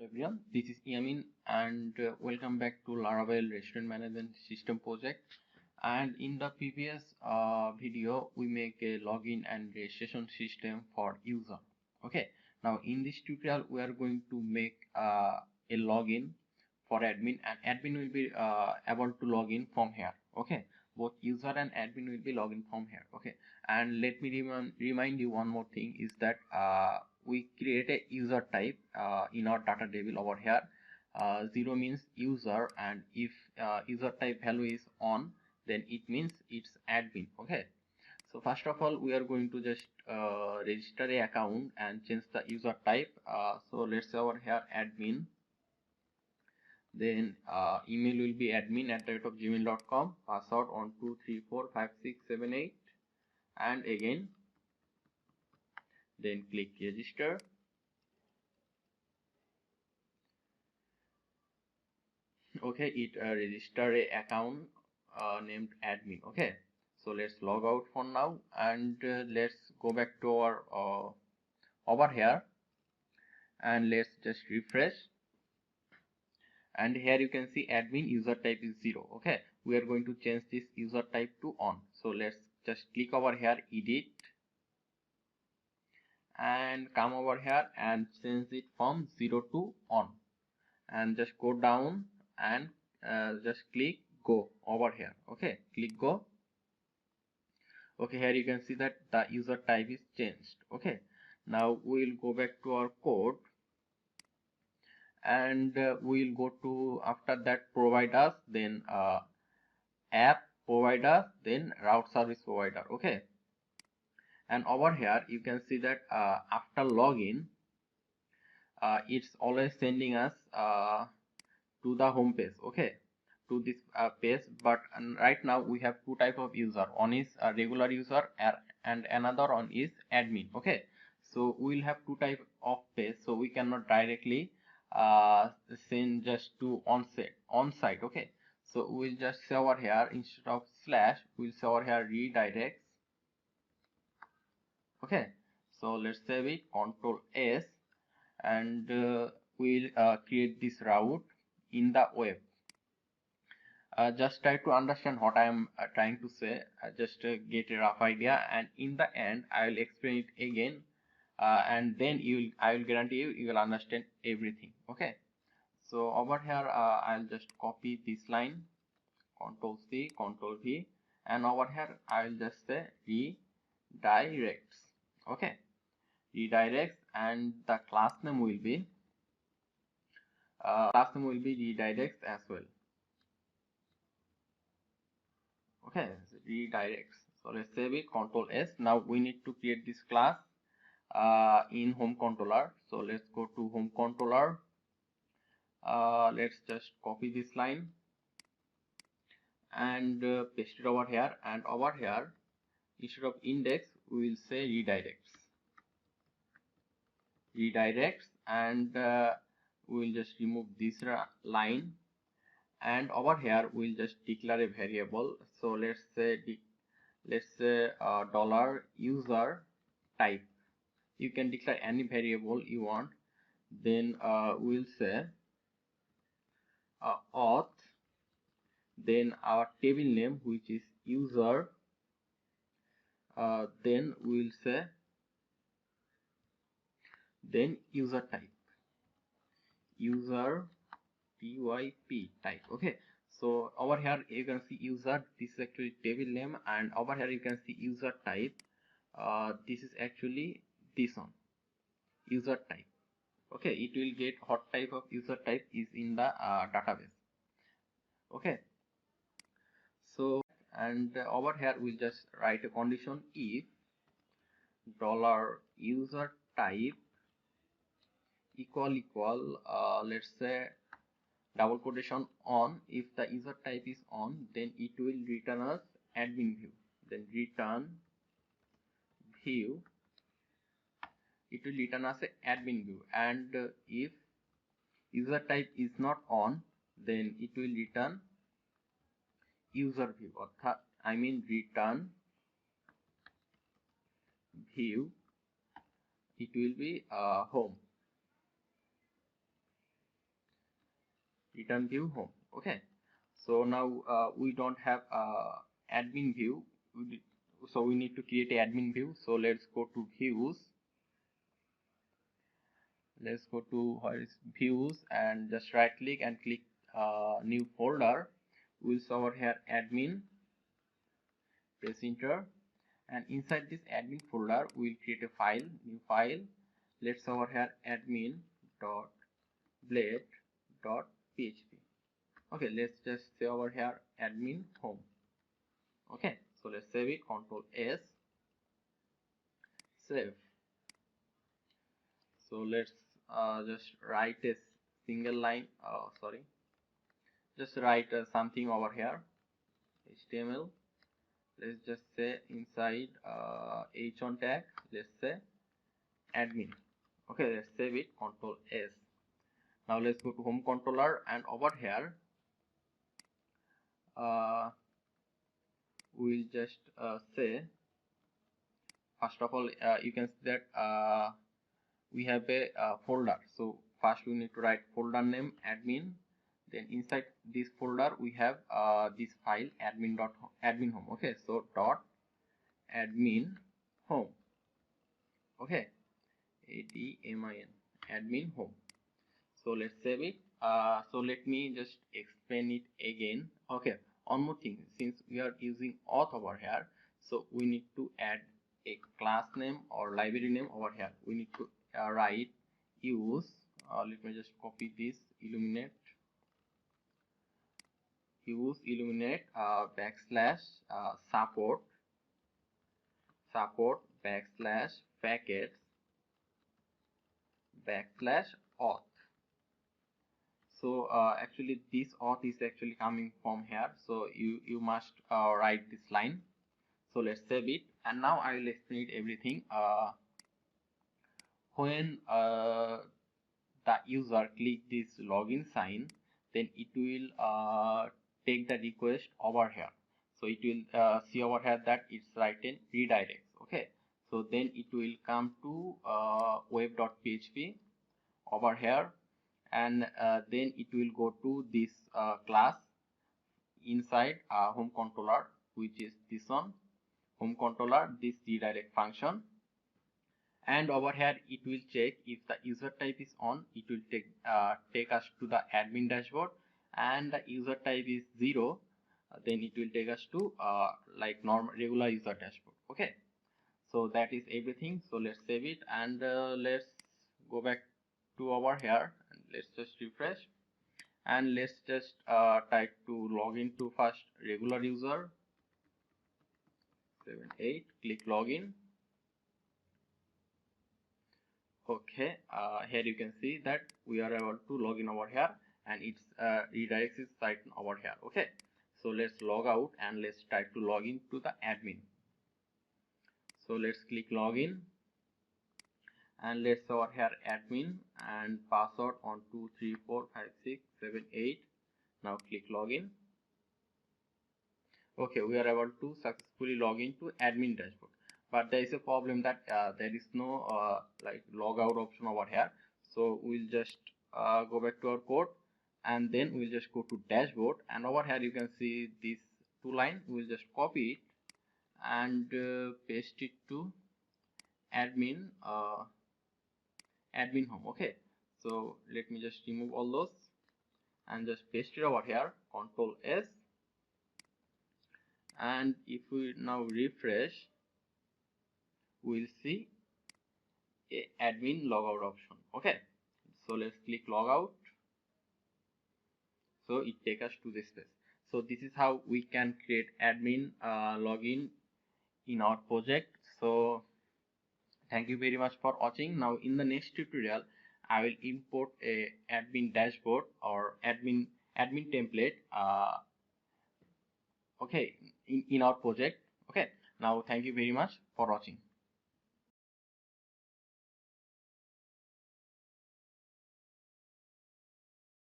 Everyone, this is Yamin and welcome back to Laravel Restaurant Management System project. And in the previous video, we make a login and registration system for user. Okay, now in this tutorial, we are going to make a login for admin, and admin will be able to log in from here. Okay, both user and admin will be login from here. Okay, and let me remind you one more thing is that we create a user type in our data table over here. 0 means user, and if user type value is on, then it means it's admin. Okay, so first of all, we are going to just register a account and change the user type. So let's say over here admin, then email will be admin@gmail.com, password 12345678, and again then click register. Okay, it register a account named admin. Okay, so let's log out for now, and let's go back to our over here, and let's just refresh. And here you can see admin user type is 0. Okay, we are going to change this user type to on. So let's just click over here, edit, and come over here and change it from 0 to on, and just go down and just click go over here. Okay, click go. Okay, here you can see that the user type is changed. Okay, now we'll go back to our code, and we'll go to, after that, providers, then app provider, then route service provider. Okay, and over here you can see that after login, it's always sending us to the home page. Okay, to this page, but right now we have two type of user. One is a regular user, and another one is admin. Okay, so we'll have two type of page, so we cannot directly send just to on-site. Okay, so we'll just say over here, instead of slash, we'll say over here redirects. Okay, so let's save it, Control S, and we'll create this route in the web. Just try to understand what I am trying to say, just get a rough idea, and in the end I will explain it again, and then I will guarantee you will understand everything. Okay, so over here I'll just copy this line, Control C, Control V, and over here I will just say redirects. Okay, redirects, and the class name will be redirects as well. Okay, so redirects. So let's save it, Control S. Now we need to create this class in home controller. So let's go to home controller. Let's just copy this line and paste it over here, and over here instead of index we will say redirects, and we will just remove this line, and over here we'll just declare a variable. So let's say dollar user type. You can declare any variable you want. Then we'll say auth, then our table name, which is user, then we'll say then user type, user type. Okay, so over here you can see user, this is actually table name, and over here you can see user type. This is actually this one, user type. Okay, it will get what type of user type is in the database. Okay, so, and over here we'll just write a condition if dollar user type equal let's say double quotation on. If the user type is on, then it will return us admin view, then return view, it will return us a admin view, and if user type is not on, then it will return user view, or I mean return view, it will be home. return view home. Okay, so now we don't have admin view, so we need to create a admin view. So let's go to views, let's go to where is views and just right click and click new folder. We'll show over here admin, press enter, and inside this admin folder we'll create a file, new file. Let's over here admin dot blade dot php. Okay, let's just say over here admin home. Okay, so let's save it, Control S, save. So let's just write a single line, just write something over here, HTML. Let's just say inside h1 tag, let's say admin. Okay, let's save it, Control S. Now let's go to home controller, and over here we'll just say, first of all, you can see that we have a folder. So first we need to write folder name admin, then inside this folder we have this file admin home. Okay, so dot admin home. Okay, admin admin home. So let's save it. So let me just explain it again. Okay, one more thing, since we are using auth over here, so we need to add a class name or library name over here. We need to write use, let me just copy this, illuminate backslash support backslash packets backslash auth. So actually this auth is actually coming from here, so you must write this line. So let's save it, and now I will explain it everything. When the user click this login sign, then it will take the request over here. So it will see over here that it's written redirects. Okay, so then it will come to web.php over here, and then it will go to this class inside home controller, which is this one, home controller, this redirect function. And over here it will check if the user type is on, it will take us to the admin dashboard, and the user type is 0, then it will take us to like normal regular user dashboard. Okay, so that is everything. So let's save it, and let's go back to over here, and let's just refresh, and let's just type to login to first regular user 78, click login. Okay, here you can see that we are able to log in over here, and it's redirects its site over here. Okay, so let's log out and let's try to log in to the admin. So let's click login, and let's over here admin and password on 2345678. Now click login. Okay, we are able to successfully log into admin dashboard, but there is a problem that there is no like logout option over here. So we'll just go back to our code, and then we'll just go to dashboard, and over here you can see these two lines. We'll just copy it and paste it to admin admin home. Okay, so let me just remove all those and just paste it over here, Control S. And if we now refresh, we'll see a admin logout option. Okay, so let's click logout, so it takes us to this page. So this is how we can create admin login in our project. So thank you very much for watching. Now in the next tutorial I will import a admin dashboard or admin template okay, in our project. Okay, now thank you very much for watching.